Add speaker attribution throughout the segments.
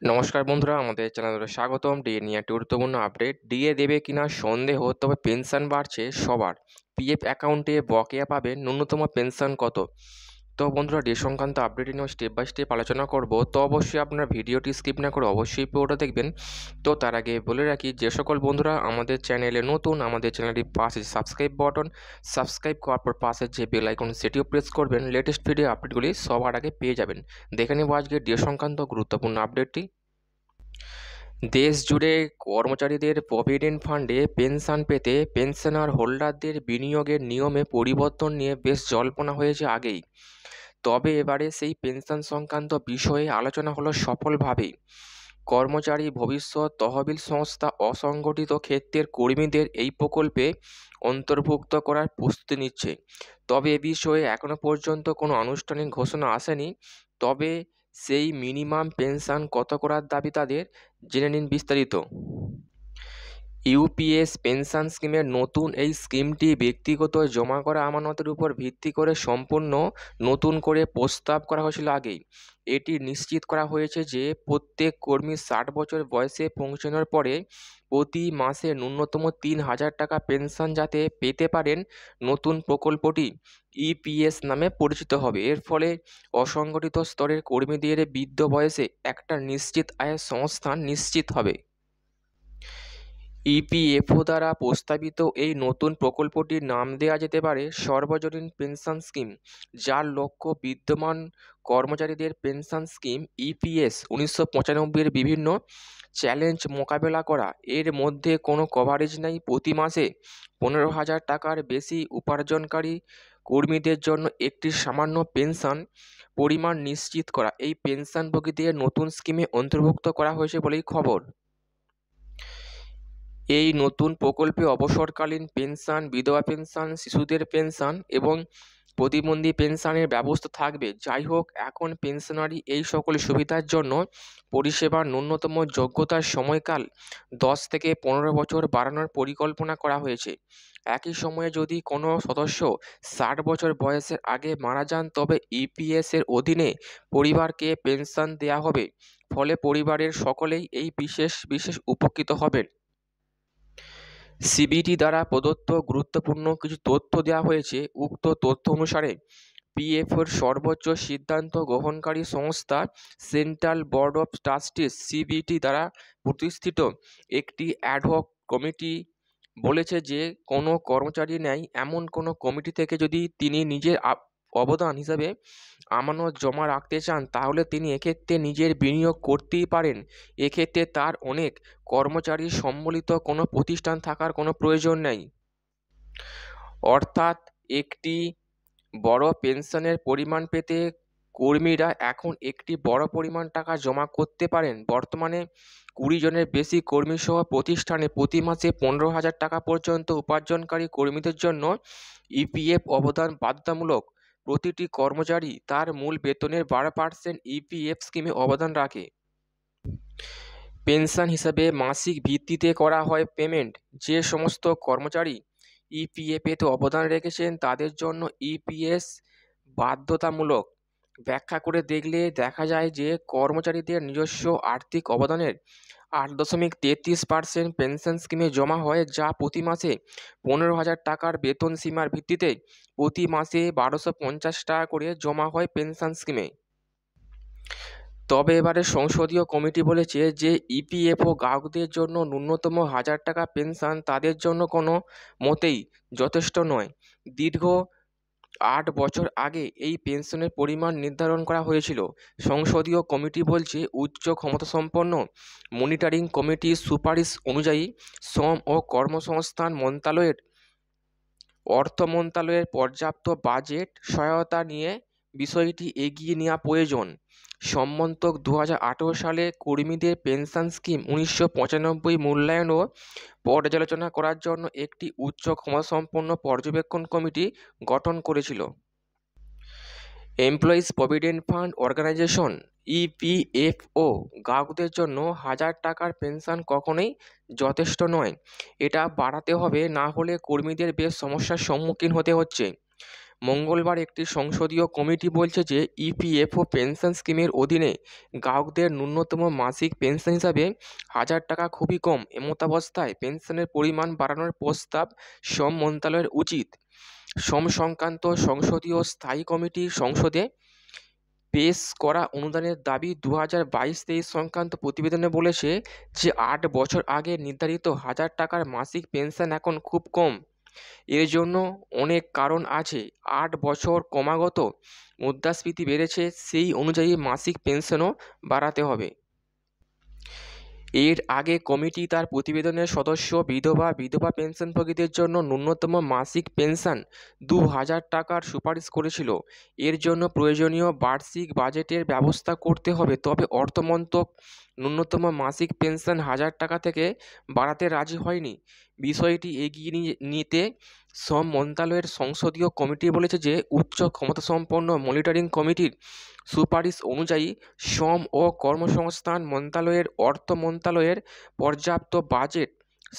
Speaker 1: নমস্কার বন্ধুরা, আমাদের চ্যানেলে স্বাগতম। ডিএ নিয়ে একটি গুরুত্বপূর্ণ আপডেট। ডিএ দেবে কিনা সন্দেহ, তবে পেনশন বাড়ছে সবার। পিএফ অ্যাকাউন্টে বকেয়া পাবেন, ন্যূনতম পেনশন কত? তো বন্ধুরা, ডিএ সংক্রান্ত আপডেট নিয়ে স্টেপ বাই স্টেপ আলোচনা করব। তো অবশ্যই আপনার ভিডিওটি স্কিপ না করে অবশ্যই পুরোটা দেখবেন। তো তার আগে বলে রাখি, যে সকল বন্ধুরা আমাদের চ্যানেলে নতুন, আমাদের চ্যানেলটির পাশে সাবস্ক্রাইব বাটন, সাবস্ক্রাইব করার পর পাশে যে বেল আইকন সেটিও প্রেস করবেন। লেটেস্ট ভিডিও আপডেটগুলি সবার আগে পেয়ে যাবেন। দেখে নেব আজকে ডিএ সংক্রান্ত গুরুত্বপূর্ণ আপডেটটি। দেশ জুড়ে কর্মচারীদের প্রভিডেন্ট ফান্ডে পেনশন পেতে পেনশনার হোল্ডারদের বিনিয়োগের নিয়মে পরিবর্তন নিয়ে বেশ জল্পনা হয়েছে আগেই। তবে এবারে সেই পেনশন সংক্রান্ত বিষয়ে আলোচনা হলো সফলভাবেই। কর্মচারী ভবিষ্যৎ তহবিল সংস্থা অসংগঠিত ক্ষেত্রের কর্মীদের এই প্রকল্পে অন্তর্ভুক্ত করার প্রস্তুতি নিচ্ছে। তবে এ বিষয়ে এখনও পর্যন্ত কোনো আনুষ্ঠানিক ঘোষণা আসেনি। তবে সেই মিনিমাম পেনশন কত করার দাবি তাদের, জেনে নিন বিস্তারিত। ইউপিএস পেনশন স্কিমের নতুন এই স্কিমটি ব্যক্তিগত জমা করা আমানতের উপর ভিত্তি করে সম্পূর্ণ নতুন করে প্রস্তাব করা হয়েছিল আগেই। এটি নিশ্চিত করা হয়েছে যে প্রত্যেক কর্মী 60 বছর বয়সে পৌঁছানোর পরে প্রতি মাসে ন্যূনতম 3,000 টাকা পেনশন যাতে পেতে পারেন। নতুন প্রকল্পটি ইপিএস নামে পরিচিত হবে। এর ফলে অসংগঠিত স্তরের কর্মীদের বৃদ্ধ বয়সে একটা নিশ্চিত আয়ের সংস্থান নিশ্চিত হবে। ইপিএফও দ্বারা প্রস্তাবিত এই নতুন প্রকল্পটির নাম দেওয়া যেতে পারে সর্বজনীন পেনশন স্কিম, যার লক্ষ্য বিদ্যমান কর্মচারীদের পেনশন স্কিম ইপিএস 1995-এর বিভিন্ন চ্যালেঞ্জ মোকাবেলা করা। এর মধ্যে কোনো কভারেজ নেই। প্রতি মাসে 15,000 টাকার বেশি উপার্জনকারী কর্মীদের জন্য একটি সামান্য পেনশন পরিমাণ নিশ্চিত করা এই পেনশনভোগীদের নতুন স্কিমে অন্তর্ভুক্ত করা হয়েছে বলেই খবর। এই নতুন প্রকল্পে অবসরকালীন পেনশন, বিধবা পেনশন, শিশুদের পেনশন এবং প্রতিবন্ধী পেনশনের ব্যবস্থা থাকবে। যাই হোক, এখন পেনশনারি এই সকল সুবিধার জন্য পরিষেবার ন্যূনতম যোগ্যতার সময়কাল 10 থেকে 15 বছর বাড়ানোর পরিকল্পনা করা হয়েছে। একই সময়ে যদি কোনো সদস্য 60 বছর বয়সের আগে মারা যান, তবে ইপিএস এর অধীনে পরিবারকে পেনশন দেওয়া হবে। ফলে পরিবারের সকলেই এই বিশেষ উপকৃত হবেন। সিবিটি দ্বারা প্রদত্ত গুরুত্বপূর্ণ কিছু তথ্য দেওয়া হয়েছে। উক্ত তথ্য অনুসারে পিএফের সর্বোচ্চ সিদ্ধান্ত গ্রহণকারী সংস্থা সেন্ট্রাল বোর্ড অফ ট্রাস্টিস সিবিটি দ্বারা প্রতিষ্ঠিত একটি অ্যাডহক কমিটি বলেছে যে কোনো কর্মচারী নেয় এমন কোনো কমিটি থেকে যদি তিনি নিজের অবদান হিসাবে আমানত জমা রাখতে চান, তাহলে তিনি এক্ষেত্রে নিজের বিনিয়োগ করতেই পারেন। এক্ষেত্রে তার অনেক কর্মচারী সম্বলিত কোনো প্রতিষ্ঠান থাকার কোনো প্রয়োজন নেই। অর্থাৎ একটি বড় পেনশনের পরিমাণ পেতে কর্মীরা এখন একটি বড় পরিমাণ টাকা জমা করতে পারেন। বর্তমানে 20 জনের বেশি কর্মীসহ প্রতিষ্ঠানে প্রতি মাসে 15,000 টাকা পর্যন্ত উপার্জনকারী কর্মীদের জন্য ইপিএফ অবদান বাধ্যতামূলক। প্রতিটি কর্মচারী তার মূল বেতনের 12% ইপিএফ স্কিমে অবদান রাখে। পেনশন হিসাবে মাসিক ভিত্তিতে করা হয় পেমেন্ট। যে সমস্ত কর্মচারী ইপিএফেতে অবদান রেখেছেন তাদের জন্য ইপিএস বাধ্যতামূলক। ব্যাখ্যা করে দেখলে দেখা যায় যে কর্মচারীদের নিজস্ব আর্থিক অবদানের 8.33% পেনশন স্কিমে জমা হয়, যা প্রতি মাসে 15,000 টাকার বেতন সীমার ভিত্তিতে প্রতি মাসে 1,250 টাকা করে জমা হয় পেনশন স্কিমে। তবে এবারে সংসদীয় কমিটি বলেছে যে ইপিএফও গ্রাহকদের জন্য ন্যূনতম 1,000 টাকা পেনশন তাদের জন্য কোনো মতেই যথেষ্ট নয়। দীর্ঘ 8 বছর আগে এই পেনশনের পরিমাণ নির্ধারণ করা হয়েছিল। সংসদীয় কমিটি বলছে, উচ্চ ক্ষমতাসম্পন্ন মনিটরিং কমিটির সুপারিশ অনুযায়ী শ্রম ও কর্মসংস্থান মন্ত্রণালয়ের অর্থ মন্ত্রণালয়ের পর্যাপ্ত বাজেট সহায়তা নিয়ে বিষয়টি এগিয়ে নেওয়া প্রয়োজন। সম্মন্তক 2018 সালে কর্মীদের পেনশন স্কিম 1995 মূল্যায়ন ও পর্যালোচনা করার জন্য একটি উচ্চ ক্ষমতাসম্পন্ন পর্যবেক্ষণ কমিটি গঠন করেছিল। Employees provident fund organisation EPFO গ্রাহকদের জন্য 1,000 টাকার পেনশন কখনোই যথেষ্ট নয়। এটা বাড়াতে হবে, না হলে কর্মীদের বেশ সমস্যার সম্মুখীন হতে হচ্ছে। মঙ্গলবার একটি সংসদীয় কমিটি বলছে যে ইপিএফও পেনশন স্কিমের অধীনে গ্রাহকদের ন্যূনতম মাসিক পেনশন হিসাবে 1,000 টাকা খুবই কম। এমতাবস্থায় পেনশনের পরিমাণ বাড়ানোর প্রস্তাব শ্রম মন্ত্রণালয়ের উচিত। শ্রম সংক্রান্ত সংসদীয় স্থায়ী কমিটি সংসদে পেশ করা অনুদানের দাবি 2022-23 সংক্রান্ত প্রতিবেদনে বলেছে যে 8 বছর আগে নির্ধারিত 1,000 টাকার মাসিক পেনশন এখন খুব কম। এর জন্য অনেক কারণ আছে। 8 বছর ক্রমাগত মুদ্রাস্ফীতি বেড়েছে, সেই অনুযায়ী মাসিক পেনশনও বাড়াতে হবে। এর আগে কমিটি তার প্রতিবেদনের সদস্য বিধবা পেনশনভোগীদের জন্য ন্যূনতম মাসিক পেনশন 2,000 টাকার সুপারিশ করেছিল। এর জন্য প্রয়োজনীয় বার্ষিক বাজেটের ব্যবস্থা করতে হবে। তবে অর্থমন্ত্রক ন্যূনতম মাসিক পেনশন 1,000 টাকা থেকে বাড়াতে রাজি হয়নি। বিষয়টি এগিয়ে নিতে শ্রম মন্ত্রণালয়ের সংসদীয় কমিটি বলেছে যে উচ্চ ক্ষমতাসম্পন্ন মনিটরিং কমিটির সুপারিশ অনুযায়ী শ্রম ও কর্মসংস্থান মন্ত্রণালয়ের অর্থ মন্ত্রণালয়ের পর্যাপ্ত বাজেট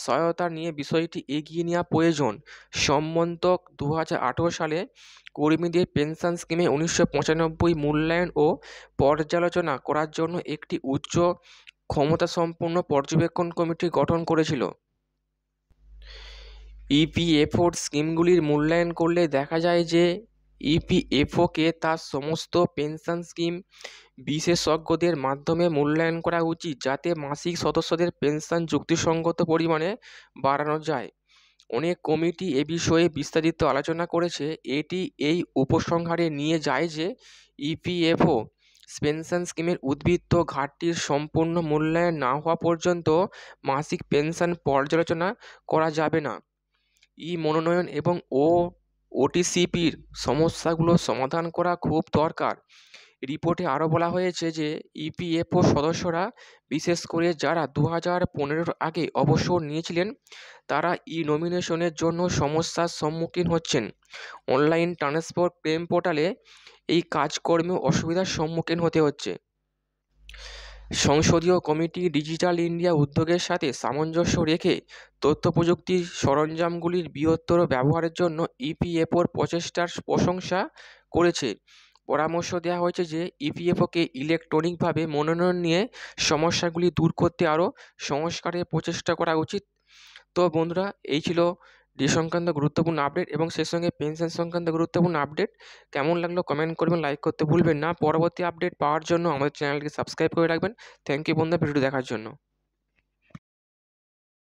Speaker 1: সহায়তা নিয়ে বিষয়টি এগিয়ে নেওয়া প্রয়োজন। শ্রম মন্ত্রক 2018 সালে কর্মীদের পেনশন স্কিমে 1995 মূল্যায়ন ও পর্যালোচনা করার জন্য একটি উচ্চ ক্ষমতাসম্পন্ন পর্যবেক্ষণ কমিটি গঠন করেছিল। ইপিএফওর স্কিমগুলির মূল্যায়ন করলে দেখা যায় যে ইপিএফওকে তার সমস্ত পেনশন স্কিম বিশেষজ্ঞদের মাধ্যমে মূল্যায়ন করা উচিত, যাতে মাসিক সদস্যদের পেনশন যুক্তিসঙ্গত পরিমাণে বাড়ানো যায়। অনেক কমিটি এ বিষয়ে বিস্তারিত আলোচনা করেছে। এটি এই উপসংহারে নিয়ে যায় যে ইপিএফও পেনশন স্কিমের উদ্বৃত্ত ঘাটতির সম্পূর্ণ মূল্যায়ন না হওয়া পর্যন্ত মাসিক পেনশন পর্যালোচনা করা যাবে না। মনোনয়ন এবং ওটিসিপির সমস্যাগুলো সমাধান করা খুব দরকার। রিপোর্টে আরও বলা হয়েছে যে ইপিএফও সদস্যরা, বিশেষ করে যারা 2015 আগে অবসর নিয়েছিলেন, তারা নমিনেশনের জন্য সমস্যার সম্মুখীন হচ্ছেন। অনলাইন ট্রান্সফার ক্লেম পোর্টালে এই কাজকর্মেও অসুবিধার সম্মুখীন হতে হচ্ছে। সংসদীয় কমিটি ডিজিটাল ইন্ডিয়া উদ্যোগের সাথে সামঞ্জস্য রেখে তথ্য প্রযুক্তির সরঞ্জামগুলির বৃহত্তর ব্যবহারের জন্য ইপিএফওর প্রচেষ্টার প্রশংসা করেছে। পরামর্শ দেওয়া হয়েছে যে ইপিএফওকে ইলেকট্রনিকভাবে মনোনয়ন নিয়ে সমস্যাগুলি দূর করতে আরও সংস্কারের প্রচেষ্টা করা উচিত। তো বন্ধুরা, এই ছিল ডি সংক্রান্ত গুরুত্বপূর্ণ আপডেট এবং সেই সঙ্গে পেনশন সংক্রান্ত গুরুত্বপূর্ণ আপডেট। কেমন লাগলো কমেন্ট করবেন, লাইক করতে ভুলবেন না। পরবর্তী আপডেট পাওয়ার জন্য আমাদের চ্যানেলটিকে সাবস্ক্রাইব করে রাখবেন। থ্যাংক ইউ বন্ধুরা ভিডিওটি দেখার জন্য।